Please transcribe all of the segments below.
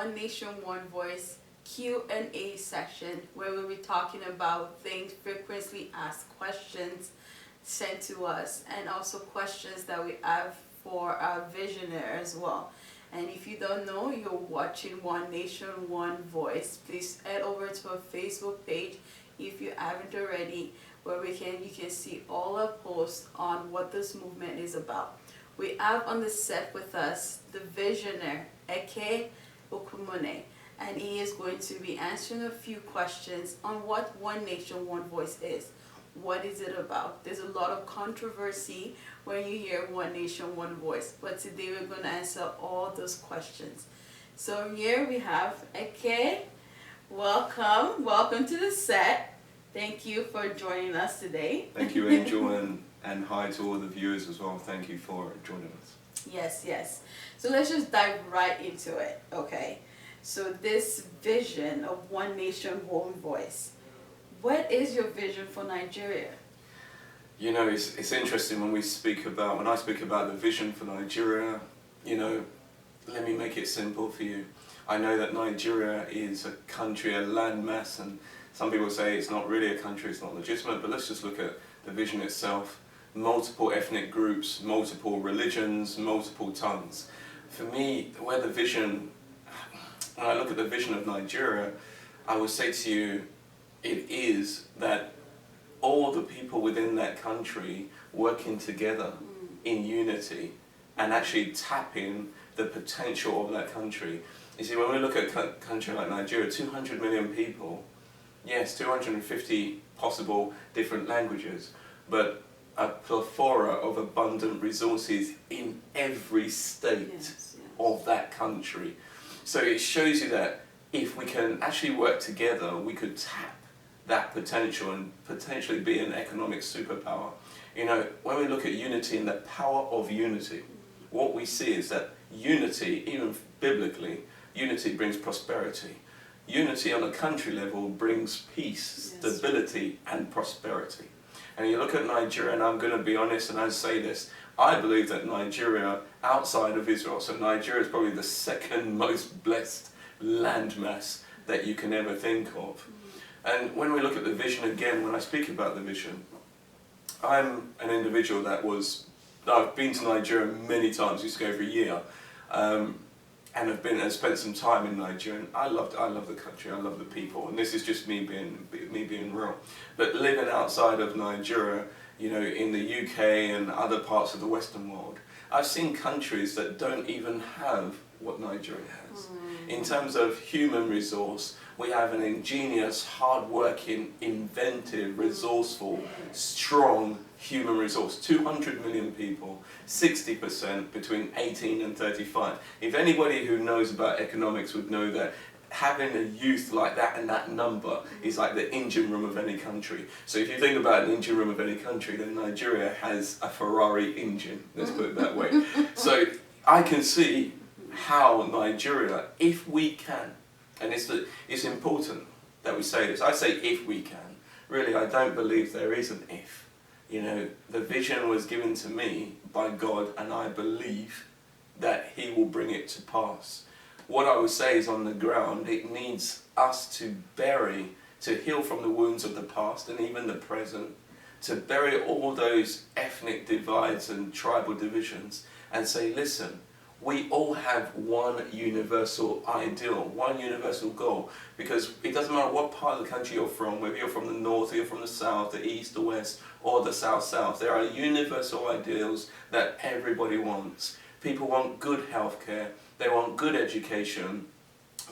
One Nation, One Voice Q&A session where we'll be talking about things, frequently asked questions sent to us, and also questions that we have for our visionary as well. And if you don't know, you're watching One Nation, One Voice. Please head over to our Facebook page if you haven't already, where you can see all our posts on what this movement is about. We have on the set with us the visionary Eke Ukoumunne, and he is going to be answering a few questions on what One Nation, One Voice is. What is it about? There's a lot of controversy when you hear One Nation, One Voice, but today we're going to answer all those questions. So here we have Eke. Welcome to the set. Thank you for joining us today. Thank you, Angel, and hi to all the viewers as well. Thank you for joining us. Yes. So let's just dive right into it, okay? So this vision of One Nation, One Voice, what is your vision for Nigeria? You know, it's interesting when I speak about the vision for Nigeria, you know, let me make it simple for you. I know that Nigeria is a country, a landmass, and some people say it's not really a country, it's not legitimate, but let's just look at the vision itself. Multiple ethnic groups, multiple religions, multiple tongues. For me, when I look at the vision of Nigeria, I would say to you, it is that all the people within that country working together in unity and actually tapping the potential of that country. You see, when we look at a country like Nigeria, 200 million people, yes, 250 possible different languages, but a plethora of abundant resources in every state of that country. So it shows you that if we can actually work together, we could tap that potential and potentially be an economic superpower. You know, when we look at unity and the power of unity, what we see is that unity, even biblically, unity brings prosperity. Unity on a country level brings peace, stability, and prosperity. And you look at Nigeria, and I'm going to be honest and I say this, I believe that Nigeria, outside of Israel, so Nigeria is probably the second most blessed landmass that you can ever think of. And when we look at the vision again, when I speak about the vision, I'm an individual I've been to Nigeria many times, used to go every year, and I've spent some time in Nigeria, and I love the country, I love the people, and this is just me being real. But living outside of Nigeria, you know, in the UK and other parts of the Western world, I've seen countries that don't even have what Nigeria has. In terms of human resource, we have an ingenious, hard-working, inventive, resourceful, strong human resource. 200 million people, 60% between 18 and 35. If anybody who knows about economics would know that having a youth like that and that number is like the engine room of any country. So if you think about an engine room of any country, then Nigeria has a Ferrari engine, let's put it that way. So I can see how Nigeria, if we can, and it's important that we say this, I say if we can, really I don't believe there is an if. You know, the vision was given to me by God, and I believe that He will bring it to pass. What I would say is, on the ground, it needs us to heal from the wounds of the past and even the present, to bury all those ethnic divides and tribal divisions and say, listen, we all have one universal ideal, one universal goal, because it doesn't matter what part of the country you're from, whether you're from the north or you're from the south, the east, the west, or the south-south, there are universal ideals that everybody wants. People want good healthcare, they want good education,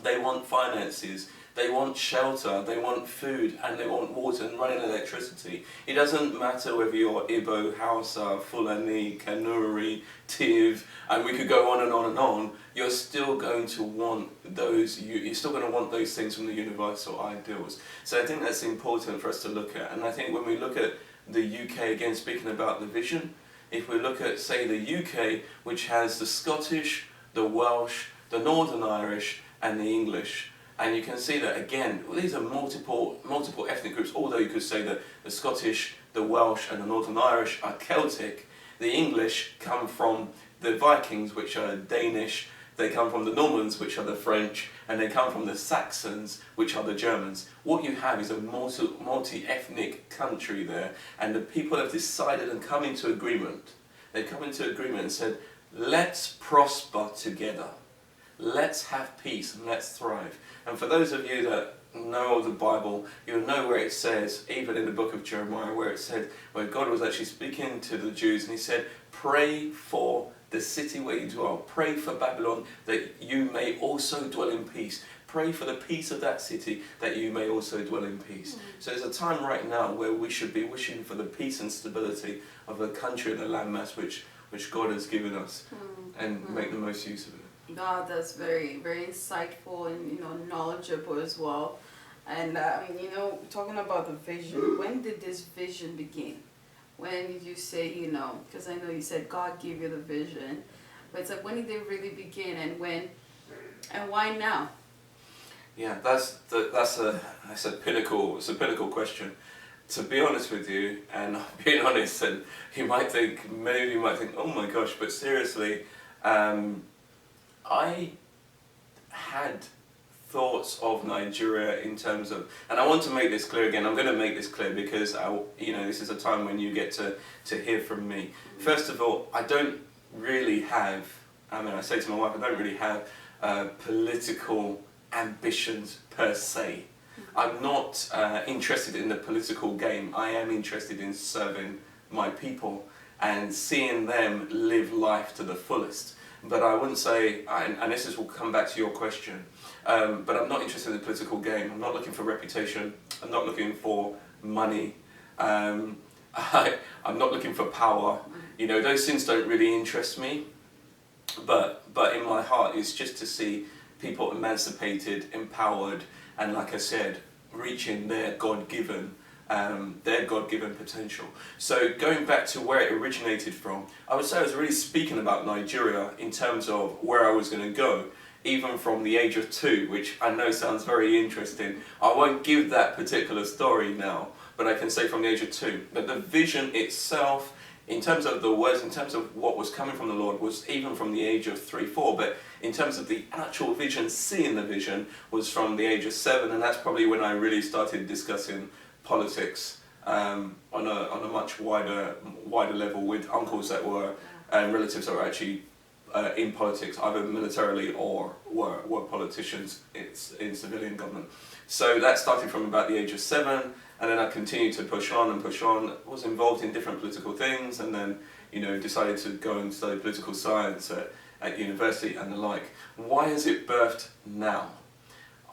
they want finances, they want shelter, they want food, and they want water and running electricity. It doesn't matter whether you're Igbo, Hausa, Fulani, Kanuri, Tiv, and we could go on and on and on. You're still going to want those things from the universal ideals. So I think that's important for us to look at. And I think when we look at the UK, again speaking about the vision, if we look at, say, the UK, which has the Scottish, the Welsh, the Northern Irish, and the English, and you can see that, again, these are multiple ethnic groups, although you could say that the Scottish, the Welsh, and the Northern Irish are Celtic. The English come from the Vikings, which are Danish. they come from the Normans, which are the French, and they come from the Saxons, which are the Germans. What you have is a multi-ethnic country there, and the people have decided and come into agreement. They've come into agreement and said, let's prosper together. Let's have peace and let's thrive. And for those of you that know the Bible, you'll know where it says, even in the book of Jeremiah, where it said, where God was actually speaking to the Jews, and he said, pray for the city where you dwell. Pray for Babylon, that you may also dwell in peace. Pray for the peace of that city, that you may also dwell in peace. So there's a time right now where we should be wishing for the peace and stability of the country and the landmass which God has given us, and make the most use of it. God, that's very, very insightful and, knowledgeable as well. And, talking about the vision, when did this vision begin? When did you say, because I know you said God gave you the vision, but it's like, when did it really begin, and why now? Yeah, that's a pinnacle question. To be honest with you, and being honest, and many of you might think, oh my gosh, but seriously, I had thoughts of Nigeria in terms of, and I want to make this clear again. I'm going to make this clear because this is a time when you get to hear from me. First of all, I don't really have. I say to my wife, I don't really have political ambitions per se. I'm not interested in the political game. I am interested in serving my people and seeing them live life to the fullest. But I wouldn't say, and this will come back to your question, but I'm not interested in the political game. I'm not looking for reputation. I'm not looking for money. I'm not looking for power. Those things don't really interest me. But in my heart, it's just to see people emancipated, empowered, and like I said, reaching their God-given potential. So going back to where it originated from, I would say I was really speaking about Nigeria in terms of where I was going to go, even from the age of 2, which I know sounds very interesting. I won't give that particular story now, but I can say from the age of 2. But the vision itself, in terms of the words, in terms of what was coming from the Lord, was even from the age of 3, 4. But in terms of the actual vision, seeing the vision, was from the age of 7, and that's probably when I really started discussing politics on a much wider level with uncles that were and relatives that were actually in politics, either militarily or were politicians in civilian government. So that started from about the age of 7, and then I continued to push on, was involved in different political things, and then decided to go and study political science at university and the like. Why is it birthed now?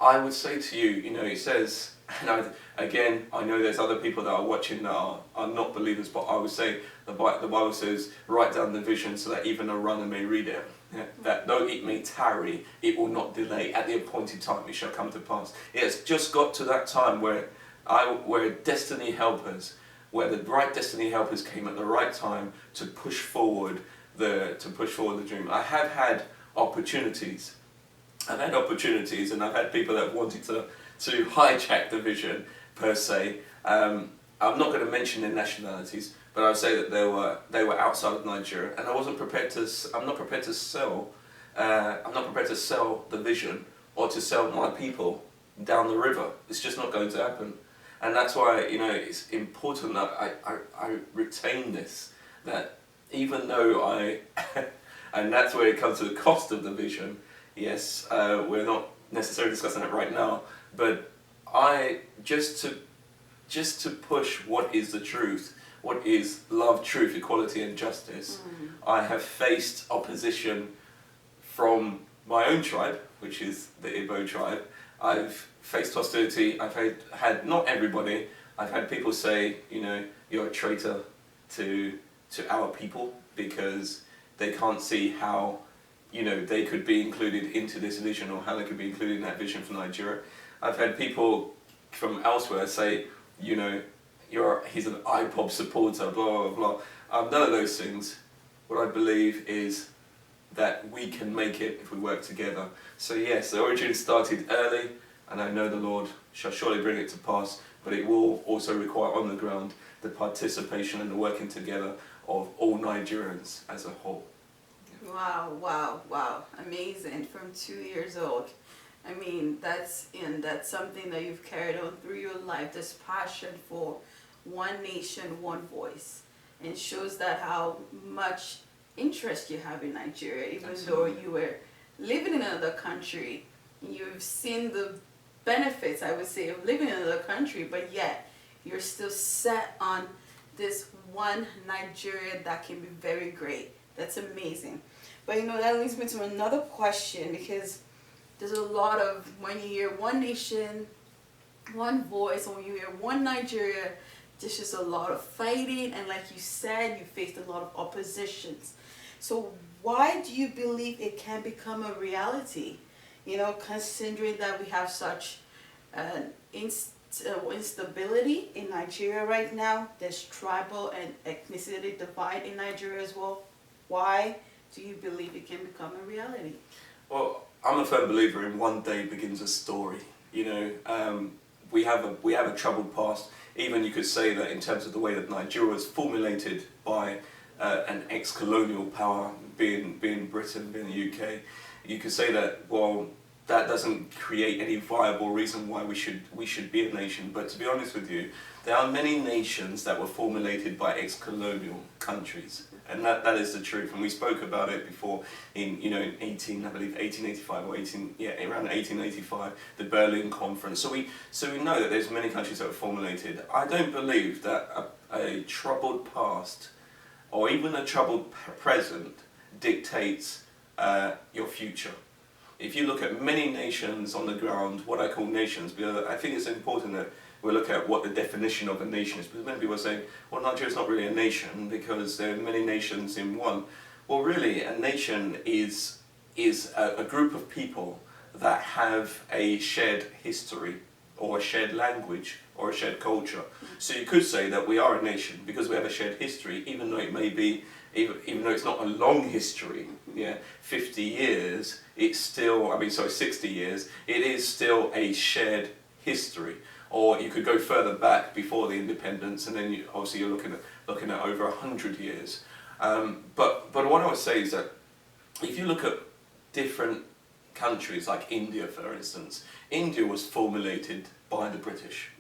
I would say to you, it says, and I know there's other people that are watching that are not believers, but I would say the Bible says, write down the vision so that even a runner may read it. Yeah, that though it may tarry, it will not delay. At the appointed time it shall come to pass. It has just got to that time where destiny helpers, where the right destiny helpers came at the right time to push forward the dream. I have had opportunities. And I've had people that wanted to hijack the vision per se. I'm not going to mention their nationalities, but I would say that they were outside of Nigeria, and I'm not prepared to sell the vision or to sell my people down the river. It's just not going to happen. And that's why it's important that I retain this, that even though and that's where it comes to the cost of the vision. Yes, we're not necessarily discussing it right now, but just to push what is the truth, what is love, truth, equality and justice. I have faced opposition from my own tribe, which is the Igbo tribe. I've faced hostility. I've had not everybody. I've had people say, you're a traitor to our people because they can't see how they could be included into this vision, or how they could be included in that vision for Nigeria. I've had people from elsewhere say, he's an IPOB supporter, blah, blah, blah. None of those things. What I believe is that we can make it if we work together. So yes, the origin started early, and I know the Lord shall surely bring it to pass, but it will also require on the ground the participation and the working together of all Nigerians as a whole. Wow, wow, wow. Amazing. From 2 years old. I mean, that's something that you've carried on through your life, this passion for one nation, one voice. And shows that how much interest you have in Nigeria, even Absolutely. though you were living in another country. You've seen the benefits, I would say, of living in another country, but yet you're still set on this one Nigeria that can be very great. That's amazing. But that leads me to another question, because there's a lot of, when you hear one nation, one voice, and when you hear one Nigeria, there's just a lot of fighting, and like you said, you faced a lot of oppositions. So why do you believe it can become a reality? Considering that we have such instability in Nigeria right now, there's tribal and ethnicity divide in Nigeria as well. Why do you believe it can become a reality? Well, I'm a firm believer in one day begins a story. We have a troubled past. Even you could say that in terms of the way that Nigeria was formulated by an ex-colonial power, being Britain, being the UK, you could say that, well, that doesn't create any viable reason why we should be a nation. But to be honest with you, there are many nations that were formulated by ex-colonial countries, and that is the truth. And we spoke about it before in 1885 or around 1885, the Berlin Conference. So we know that there's many countries that were formulated. I don't believe that a troubled past or even a troubled present dictates your future. If you look at many nations on the ground, what I call nations, because I think it's important that we look at what the definition of a nation is, because many people are saying, well, Nigeria is not really a nation because there are many nations in one. Well, really, a nation is a group of people that have a shared history or a shared language or a shared culture. So you could say that we are a nation because we have a shared history, even though it may be, even though it's not a long history, 50 years, it's still, 60 years, it is still a shared history. Or you could go further back before the independence, and then obviously you're looking at over 100 years. But what I would say is that if you look at different countries, like India, for instance, India was formulated by the British.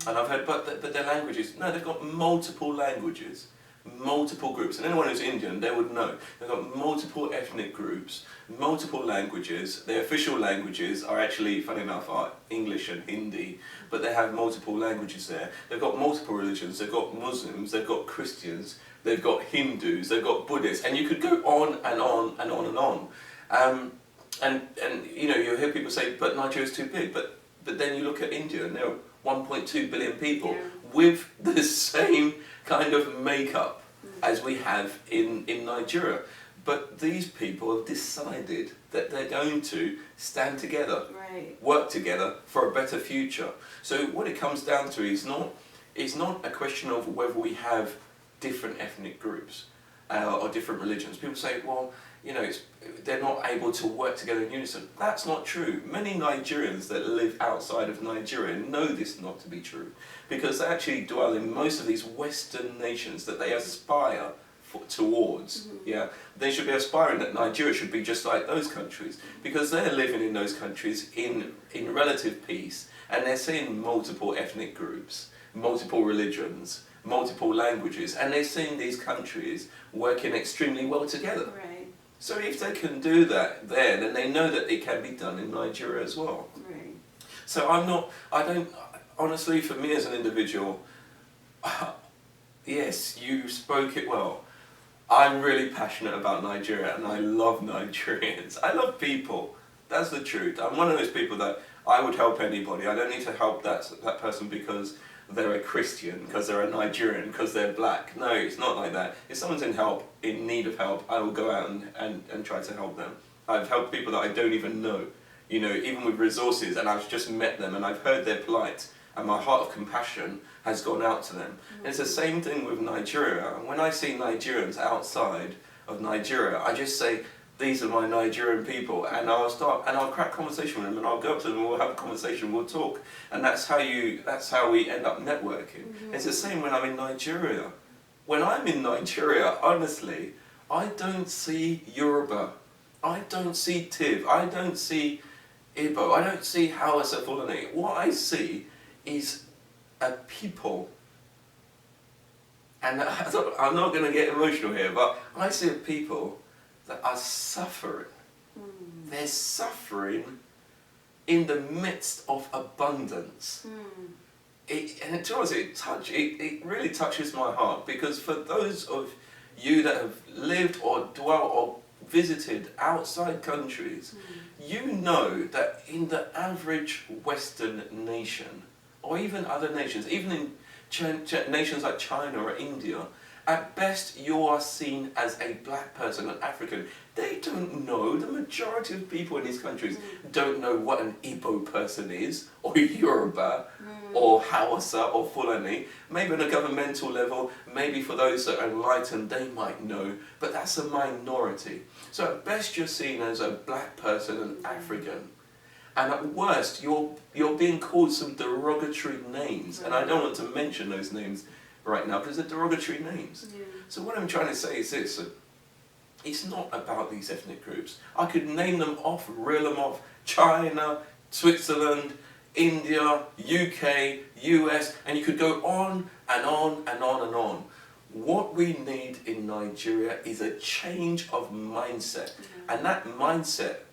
And I've heard, but their languages, no, they've got multiple languages, multiple groups. And anyone who's Indian, they would know. They've got multiple ethnic groups, multiple languages. Their official languages are actually, funny enough, are English and Hindi, but they have multiple languages there. They've got multiple religions. They've got Muslims, they've got Christians, they've got Hindus, they've got Buddhists, and you could go on and on and on and on. And you hear people say, but Nigeria's too big. But then you look at India, and there are 1.2 billion people with the same kind of makeup as we have in Nigeria. But these people have decided that they're going to stand together, work together for a better future. So what it comes down to is not a question of whether we have different ethnic groups or different religions. People say, well, they're not able to work together in unison. That's not true. Many Nigerians that live outside of Nigeria know this not to be true, because they actually dwell in most of these Western nations that they aspire towards. They should be aspiring that Nigeria should be just like those countries, because they're living in those countries in relative peace, and they're seeing multiple ethnic groups, multiple religions, multiple languages, and they're seeing these countries working extremely well together. So if they can do that there, then they know that it can be done in Nigeria as well. So honestly, for me as an individual, yes, you spoke it well. I'm really passionate about Nigeria, and I love Nigerians. I love people. That's the truth. I'm one of those people that I would help anybody. I don't need to help that person because they're a Christian, because they're a Nigerian, because they're black. No, it's not like that. If someone's in need of help, I will go out and try to help them. I've helped people that I don't even know, even with resources, and I've just met them and I've heard their plight, and my heart of compassion has gone out to them. And it's the same thing with Nigeria. And when I see Nigerians outside of Nigeria, I just say, these are my Nigerian people, and I'll crack conversation with them, and I'll go up to them and we'll have a conversation, we'll talk. And that's how we end up networking. It's the same when I'm in Nigeria. When I'm in Nigeria, honestly, I don't see Yoruba, I don't see Tiv, I don't see Igbo, I don't see Hausa Fulani. What I see is a people, and I'm not going to get emotional here, but I see a people that are suffering. They're suffering in the midst of abundance. And to us, it really touches my heart, because for those of you that have lived or dwelt or visited outside countries, you know that in the average Western nation, or even other nations, even in nations like China or India, at best you are seen as a black person, an African. They don't know, the majority of people in these countries don't know what an Igbo person is, or Yoruba, or Hausa, or Fulani. Maybe on a governmental level, maybe for those that are enlightened, they might know, but that's a minority. So at best you're seen as a black person, an African. And at worst, you're being called some derogatory names. And I don't want to mention those names right now, because they're derogatory names. So what I'm trying to say is this: it's not about these ethnic groups. I could name them off, reel them off: China, Switzerland, India, UK, US, and you could go on and on and on and on. What we need in Nigeria is a change of mindset. And that mindset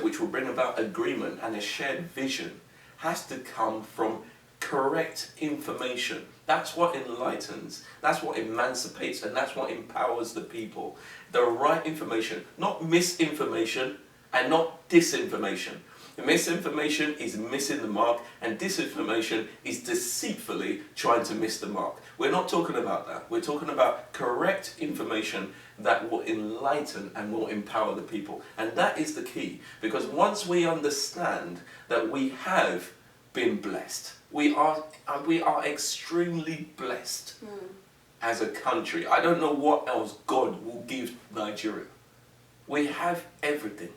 which will bring about agreement and a shared vision, has to come from correct information. That's what enlightens, that's what emancipates, and that's what empowers the people. The right information, not misinformation and not disinformation. Misinformation is missing the mark, and disinformation is deceitfully trying to miss the mark. We're not talking about that. We're talking about correct information that will enlighten and will empower the people. And that is the key, because once we understand that we have been blessed, we are extremely blessed as a country. I don't know what else God will give Nigeria. We have everything.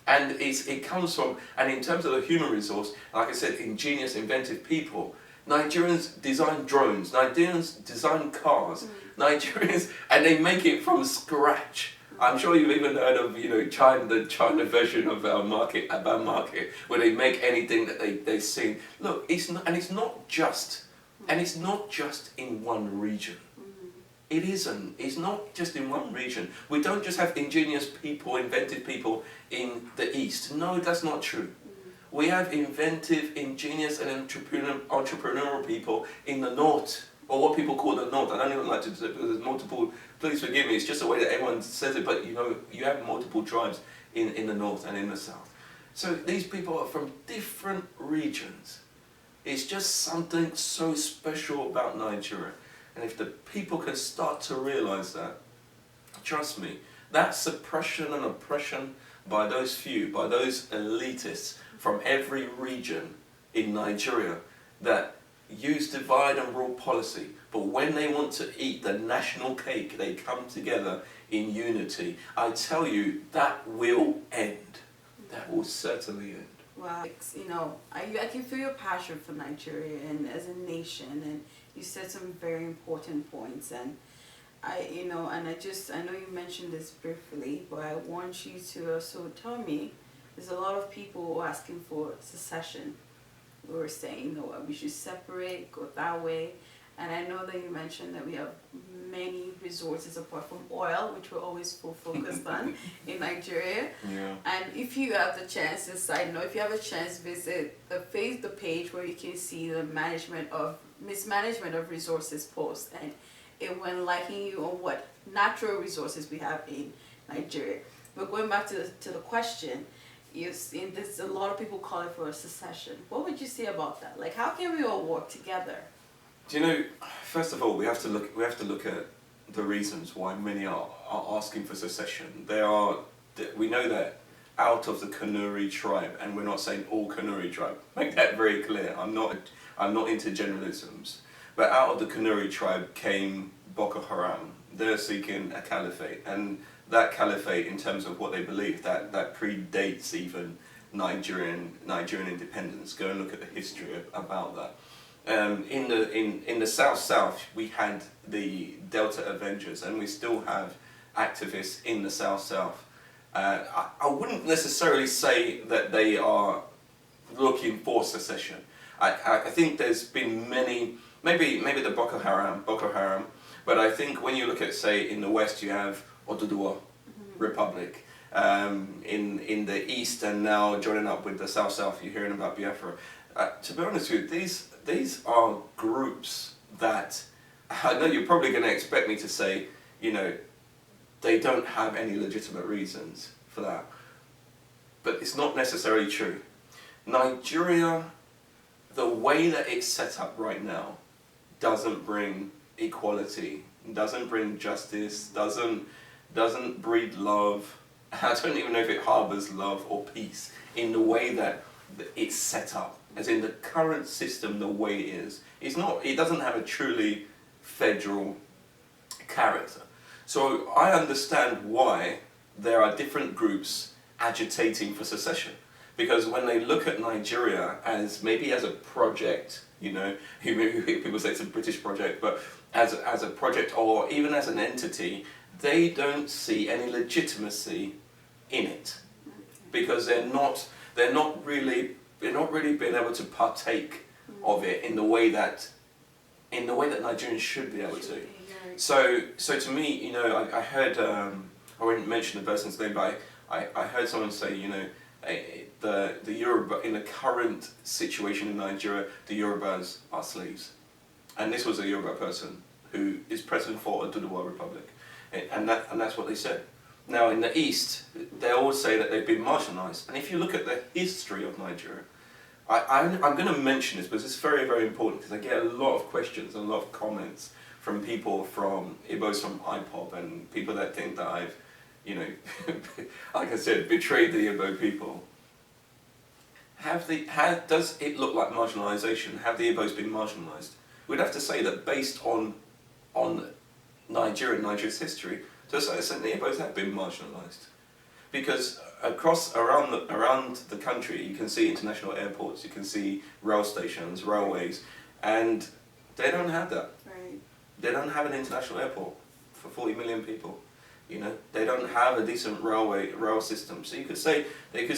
And it comes from, and in terms of the human resource, like I said, ingenious, inventive people. Nigerians design drones, Nigerians design cars, Nigerians, and they make it from scratch. I'm sure you've even heard of, China, the China version of our market, where they make anything that they see. Look, it's not just in one region. It isn't. It's not just in one region. We don't just have ingenious people, inventive people in the East. No, that's not true. We have inventive, ingenious, and entrepreneurial people in the North, or what people call the North. I don't even like to say it because there's multiple. Please forgive me. It's just the way that everyone says it. But you have multiple tribes in the North and in the South. So these people are from different regions. It's just something so special about Nigeria. And if the people can start to realize that, trust me, that suppression and oppression by those few, by those elitists from every region in Nigeria that use divide and rule policy, but when they want to eat the national cake, they come together in unity. I tell you, that will end. That will certainly end. Wow, I can feel your passion for Nigeria and as a nation, and you said some very important points, and I know you mentioned this briefly, but I want you to also tell me, there's a lot of people asking for secession. We were saying, we should separate, go that way, and I know that you mentioned that we have many resources apart from oil, which we're always focused on in Nigeria. Yeah. And if you have the chance, if you have a chance, visit the page where you can see the mismanagement of resources post, and it will enlighten you on what natural resources we have in Nigeria. But going back to the question, there's a lot of people calling for a secession. What would you say about that? Like, how can we all work together? Do you know, first of all, we have to look at the reasons why many are asking for secession. We know that out of the Kanuri tribe, and we're not saying all Kanuri tribe, make that very clear. I'm not into generalisms, but out of the Kanuri tribe came Boko Haram. They're seeking a caliphate, and that caliphate, in terms of what they believe, that predates even Nigerian independence. Go and look at the history about that. in the South, we had the Delta Avengers, and we still have activists in the South. I wouldn't necessarily say that they are looking for secession. I think there's been many, maybe the Boko Haram, but I think when you look at, say, in the West, you have Oduduwa Republic. In the East, and now joining up with the South, you're hearing about Biafra. To be honest with you, these are groups that, I know you're probably going to expect me to say, you know, they don't have any legitimate reasons for that. But it's not necessarily true. Nigeria, the way that it's set up right now, doesn't bring equality, doesn't bring justice, doesn't breed love. I don't even know if it harbours love or peace in the way that it's set up. As in the current system, the way it is. It doesn't have a truly federal character. So I understand why there are different groups agitating for secession. Because when they look at Nigeria as maybe as a project, you know, people say it's a British project, but as a project or even as an entity, they don't see any legitimacy in it, because they're not really being able to partake of it in the way that Nigerians should be able to. So to me, you know, I heard, I won't mention the person's name, but I heard someone say, you know, the Yoruba, in the current situation in Nigeria, the Yorubas are slaves. And this was a Yoruba person who is president for Oduduwa Republic. And that's what they said. Now in the East, they all say that they've been marginalised. And if you look at the history of Nigeria, I'm going to mention this because it's very, very important, because I get a lot of questions and a lot of comments from people from Igbos from IPOB and people that think that I've, you know, like I said, betrayed the Igbo people. Does it look like marginalisation? Have the Igbos been marginalised? We'd have to say that based on Nigeria and Nigeria's history, to a certain extent, the Igbos have been marginalised. Because around the country, you can see international airports, you can see rail stations, railways, and they don't have that. Right. They don't have an international airport for 40 million people. You know, they don't have a decent rail system. So they could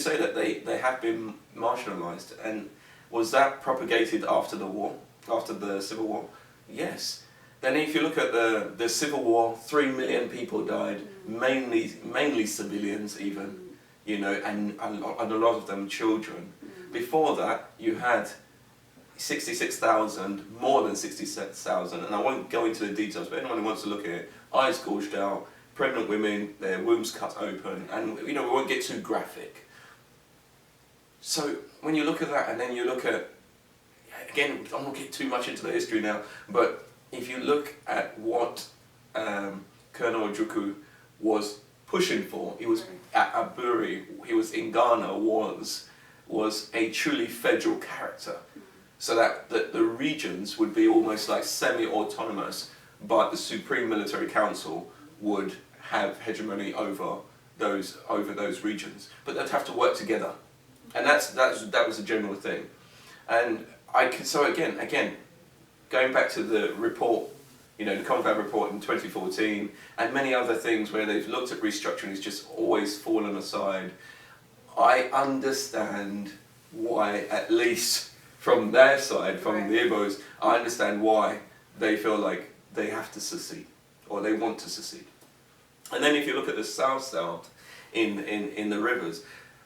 say that they have been marginalised. And was that propagated after the war, after the Civil War? Yes. Then if you look at the Civil War, 3 million people died, mainly civilians even, you know, and a lot of them children. Before that, you had 66,000, more than 66,000, and I won't go into the details, but anyone who wants to look at it, eyes gouged out, pregnant women, their wombs cut open, and you know, we won't get too graphic. So when you look at that, and then you look at, again, I won't get too much into the history now, but if you look at what Colonel Ojukwu was pushing for, he was at Aburi, he was in Ghana, was a truly federal character. So that the regions would be almost like semi-autonomous, but the Supreme Military Council would have hegemony over those regions. But they'd have to work together. And that was a general thing. And so again, going back to the report, you know, the Confab report in 2014, and many other things where they've looked at restructuring, it's just always fallen aside. I understand why, at least from their side, from the Igbos, I understand why they feel like they have to secede, or they want to secede. And then if you look at the South in the rivers,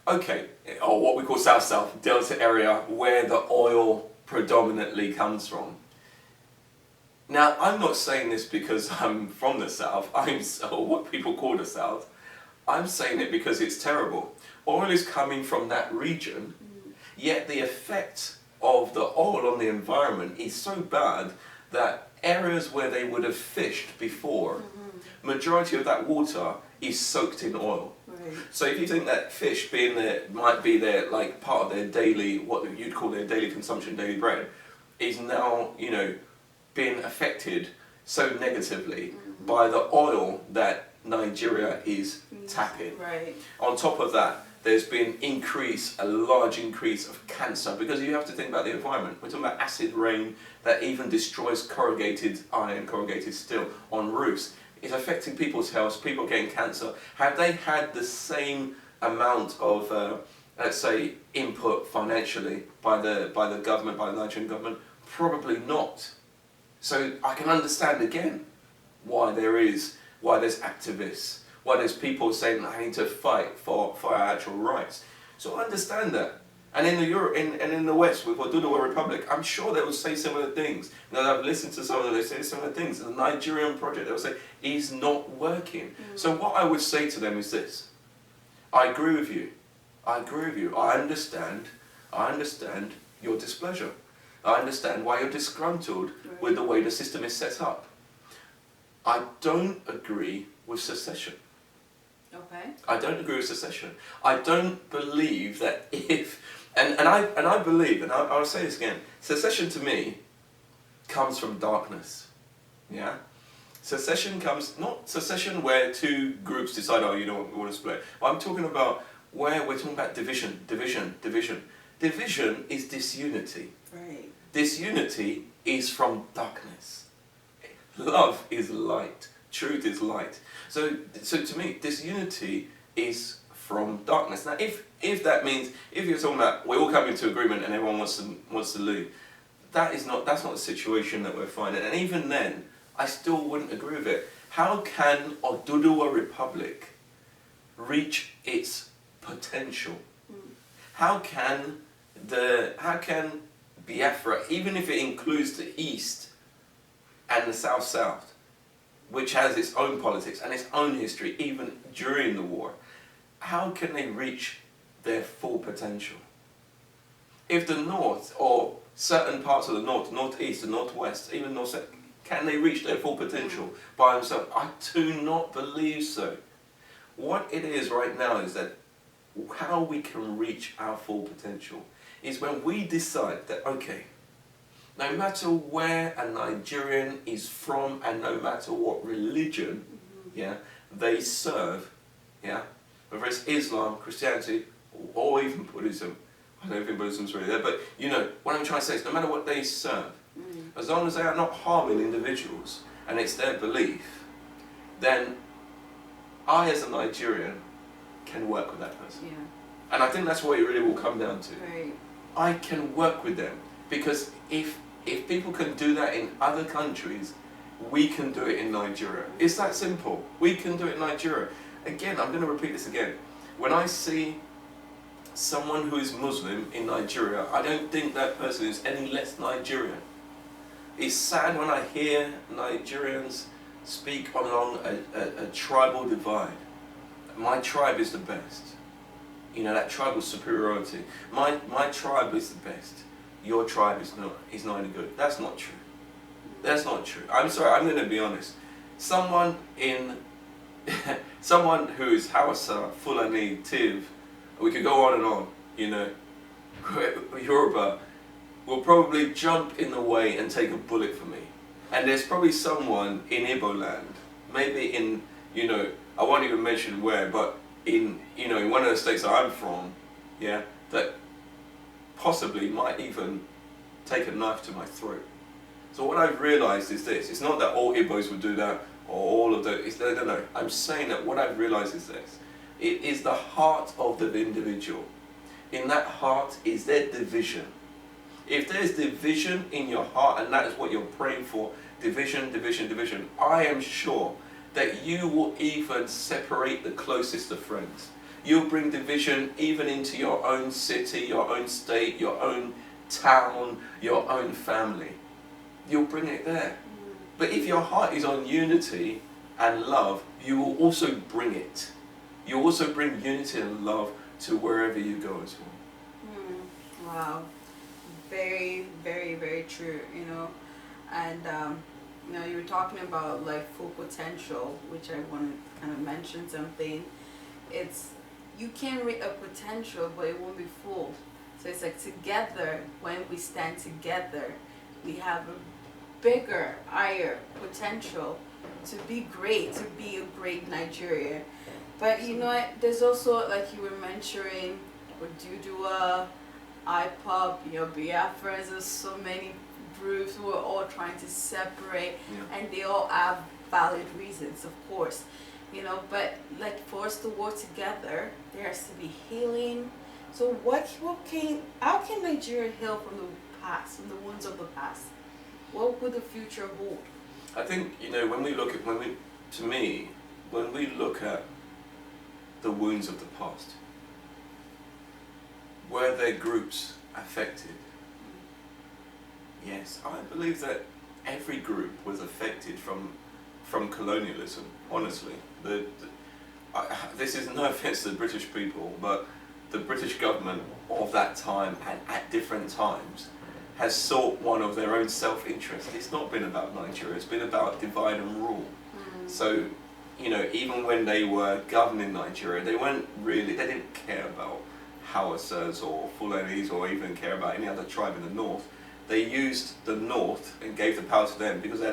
okay, or what we call South, Delta area, where the oil predominantly comes from. Now, I'm not saying this because I'm from the South, or what people call the South. I'm saying it because it's terrible. Oil is coming from that region, yet the effect of the oil on the environment is so bad that areas where they would have fished before, majority of that water is soaked in oil. Right. So if you think that fish being there might be their, like, part of their daily, what you'd call their daily consumption, daily bread, is now, you know, being affected so negatively by the oil that Nigeria is tapping. Right. On top of that, there's been a large increase of cancer, because you have to think about the environment. We're talking about acid rain that even destroys corrugated iron, corrugated steel on roofs. It's affecting people's health, people getting cancer. Have they had the same amount of, let's say, input financially by the government, by the Nigerian government? Probably not. So I can understand again why there's activists, why there's people saying I need to fight for our actual rights. So I understand that. And in the West with Oduduwa Republic, I'm sure they will say similar things. You know, I've listened to some of them, they say similar things. The Nigerian project, they will say, is not working. So what I would say to them is this: I agree with you. I agree with you. I understand your displeasure. I understand why you're disgruntled with the way the system is set up. I don't agree with secession. Okay. I don't agree with secession. I don't believe that if, and I believe, and I'll say this again, secession to me comes from darkness. Yeah? Secession comes, not secession where two groups decide, oh, you know what, we want to split. But I'm talking about where we're talking about division. Division is disunity. Right. Disunity is from darkness. Love is light. Truth is light. So to me, disunity is from darkness. Now, if that means, if you're talking about we're all coming to agreement and everyone wants to leave, that's not the situation that we're finding. And even then, I still wouldn't agree with it. How can Oduduwa Republic reach its potential? How can Biafra, even if it includes the East and the South, which has its own politics and its own history, even during the war, how can they reach their full potential? If the North, or certain parts of the North, Northeast, the Northwest, even North, can they reach their full potential by themselves? I do not believe so. What it is right now is that how we can reach our full potential is when we decide that, okay, no matter where a Nigerian is from and no matter what religion, yeah, they serve, yeah, whether it's Islam, Christianity, or even Buddhism. I don't think Buddhism's really there, but you know, what I'm trying to say is no matter what they serve, as long as they are not harming individuals and it's their belief, then I as a Nigerian can work with that person. Yeah. And I think that's what it really will come down to. Right. I can work with them, because if people can do that in other countries, we can do it in Nigeria. It's that simple. We can do it in Nigeria. Again, I'm going to repeat this again. When I see someone who is Muslim in Nigeria, I don't think that person is any less Nigerian. It's sad when I hear Nigerians speak along a tribal divide. My tribe is the best. You know, that tribal superiority. My tribe is the best. Your tribe is not any good. That's not true. That's not true. I'm sorry, I'm going to be honest. Someone who is Hausa, Fulani, Tiv, we could go on and on, you know, Yoruba, will probably jump in the way and take a bullet for me. And there's probably someone in Igbo land, maybe in, you know, I won't even mention where, but in, you know, in one of the states that I'm from, yeah, that possibly might even take a knife to my throat. So what I've realised is this: it's not that all Igbos would do that, or all of the, no. I'm saying that what I've realised is this: it is the heart of the individual. In that heart is their division. If there's division in your heart, and that is what you're praying for, division, I am sure that you will even separate the closest of friends. You'll bring division even into your own city, your own state, your own town, your own family. You'll bring it there. But if your heart is on unity and love, you will also bring it. You also bring unity and love to wherever you go as well. Wow. Very, very, very true, you know. And, you know, you were talking about like full potential, which I want to kind of mention something. It's, you can reach a potential, but it won't be full. So it's like together, when we stand together, we have a bigger, higher potential to be great, to be a great Nigeria. But you know what, there's also, like you were mentioning, Odudua, IPOP, Biafrans, there's so many groups who are all trying to separate, and they all have valid reasons, of course, but like for us to work together, there has to be healing. So how can Nigeria heal from the past, from the wounds of the past? What would the future hold? I think, when we look at the wounds of the past, were there groups affected? Yes, I believe that every group was affected from colonialism, honestly. This is no offence to the British people, but the British government of that time and at different times has sought one of their own self-interest. It's not been about Nigeria, it's been about divide and rule. So, even when they were governing Nigeria, they didn't care about Hausas or Fulanis or even care about any other tribe in the north. They used the north and gave the power to them because they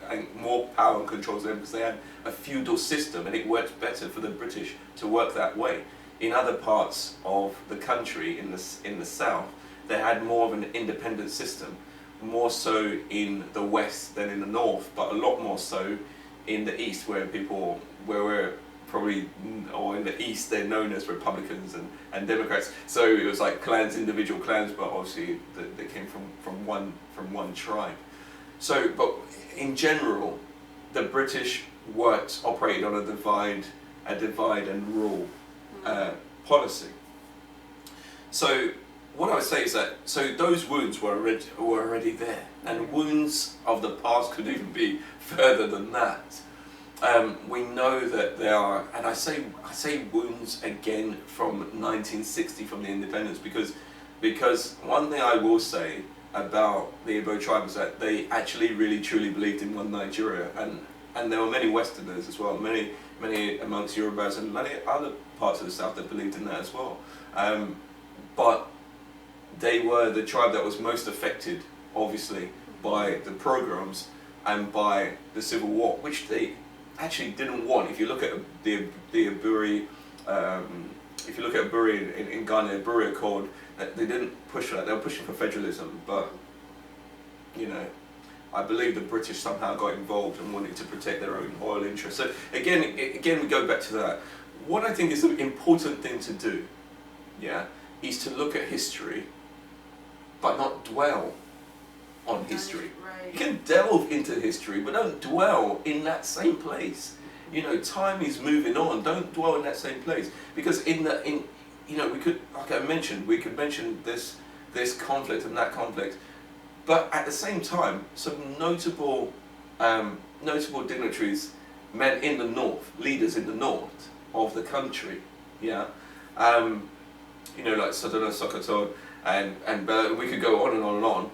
had more power and control to them because they had a feudal system, and it worked better for the British to work that way. In other parts of the country, in the south, they had more of an independent system, more so in the west than in the north, but a lot more so in the east, where we're probably, or in the east, they're known as Republicans and Democrats. So it was like clans, individual clans, but obviously they came from one tribe. So, but in general, the British operated on a divide and rule policy. So what I would say is that those wounds were already there, and wounds of the past could even be further than that. We know that there are, and I say wounds again from 1960, from the independence, because one thing I will say about the Igbo tribe is that they actually really truly believed in one Nigeria, and there were many Westerners as well, many amongst Yorubas and many other parts of the south that believed in that as well. But they were the tribe that was most affected, obviously, by the pogroms and by the civil war, which they actually didn't want. If you look at the Aburi, if you look at Aburi in Ghana, Aburi Accord, they didn't push for that. They were pushing for federalism, but I believe the British somehow got involved and wanted to protect their own oil interests. So again, we go back to that. What I think is the important thing to do, is to look at history, but not dwell on history. Right. You can delve into history, but don't dwell in that same place. Time is moving on. Don't dwell in that same place, because we could, like I mentioned, we could mention this conflict and that conflict, but at the same time, some notable dignitaries, men in the north, leaders in the north of the country, like Sadona Sokoto and Bella, we could go on and on and on,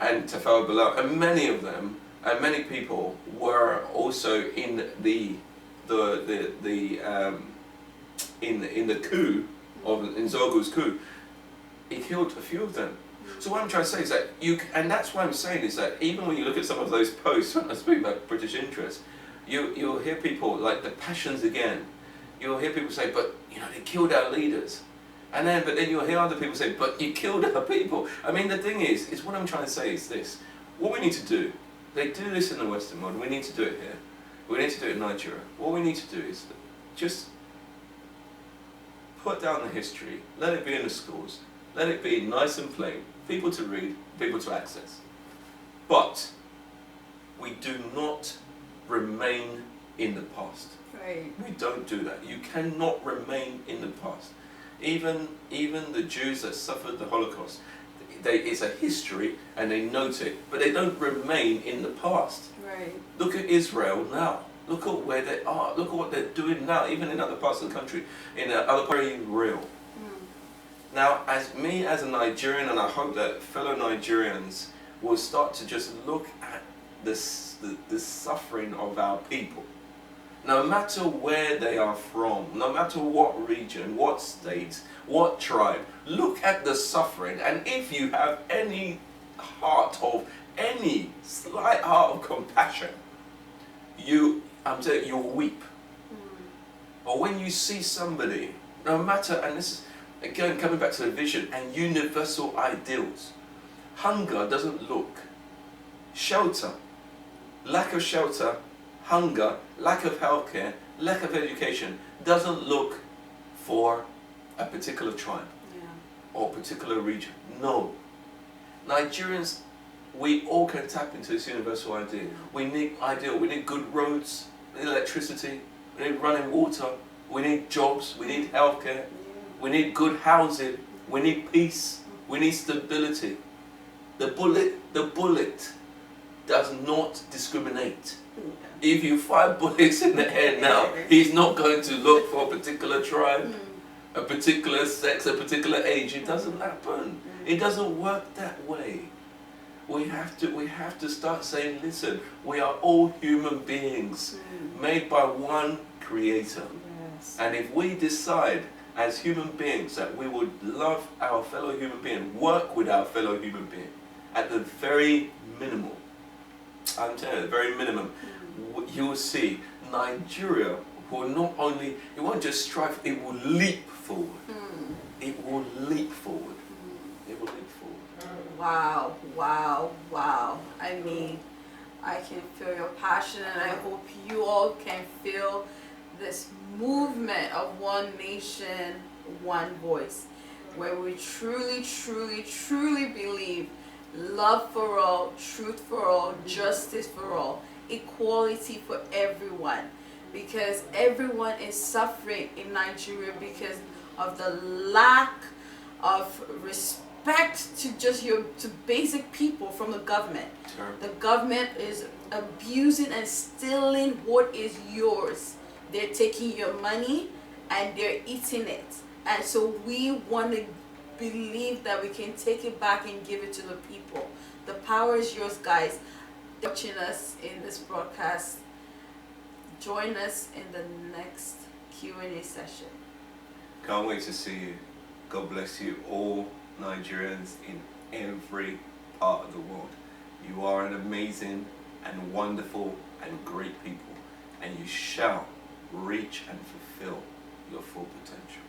and Tafawa Balewa, and many of them, and many people were also in the coup in Zogu's coup. He killed a few of them. So what I'm trying to say is that and that's what I'm saying is that even when you look at some of those posts, when I speak about British interests, you'll hear people like the passions again. You'll hear people say, but they killed our leaders. But then you'll hear other people say, but you killed our people. I mean, the thing is what I'm trying to say is this. What we need to do, they do this in the Western world, we need to do it here. We need to do it in Nigeria. What we need to do is just put down the history, let it be in the schools, let it be nice and plain, people to read, people to access. But we do not remain in the past. Right. We don't do that. You cannot remain in the past. Even the Jews that suffered the Holocaust, it's a history and they note it, but they don't remain in the past. Right. Look at Israel now. Look at where they are. Look at what they're doing now, even in other parts of the country, in other very real. Now, as a Nigerian, and I hope that fellow Nigerians will start to just look at the suffering of our people. No matter where they are from, no matter what region, what state, what tribe, look at the suffering, and if you have any slight heart of compassion, you'll weep. or when you see somebody, no matter, and this is again coming back to the vision and universal ideals, hunger doesn't look, shelter, lack of shelter, hunger, lack of healthcare, lack of education doesn't look for a particular tribe or a particular region. No. Nigerians, we all can tap into this universal idea. We need good roads, we need electricity, we need running water, we need jobs, we need healthcare, we need good housing, we need peace, we need stability. The bullet does not discriminate. If you fire bullets in the air now, he's not going to look for a particular tribe, a particular sex, a particular age. It doesn't happen. It doesn't work that way. We have to start saying, listen, we are all human beings made by one creator. Yes. And if we decide as human beings that we would love our fellow human being, work with our fellow human being, at the very minimum, I'm telling you, the very minimum, you will see Nigeria will not only, it won't just strive, it will leap forward. It will leap forward. It will leap forward. Wow, wow, wow. I mean, I can feel your passion, and I hope you all can feel this movement of one nation, one voice, where we truly, truly, truly believe love for all, truth for all, justice for all, equality for everyone, because everyone is suffering in Nigeria because of the lack of respect to just to basic people from the government. Sure. The government is abusing and stealing what is yours. They're taking your money and they're eating it. And so we want to believe that we can take it back and give it to the people. The power is yours, guys. Watching us in this broadcast, join us in the next Q&A session. Can't wait to see you. God bless you, all Nigerians in every part of the world. You are an amazing and wonderful and great people, and you shall reach and fulfill your full potential.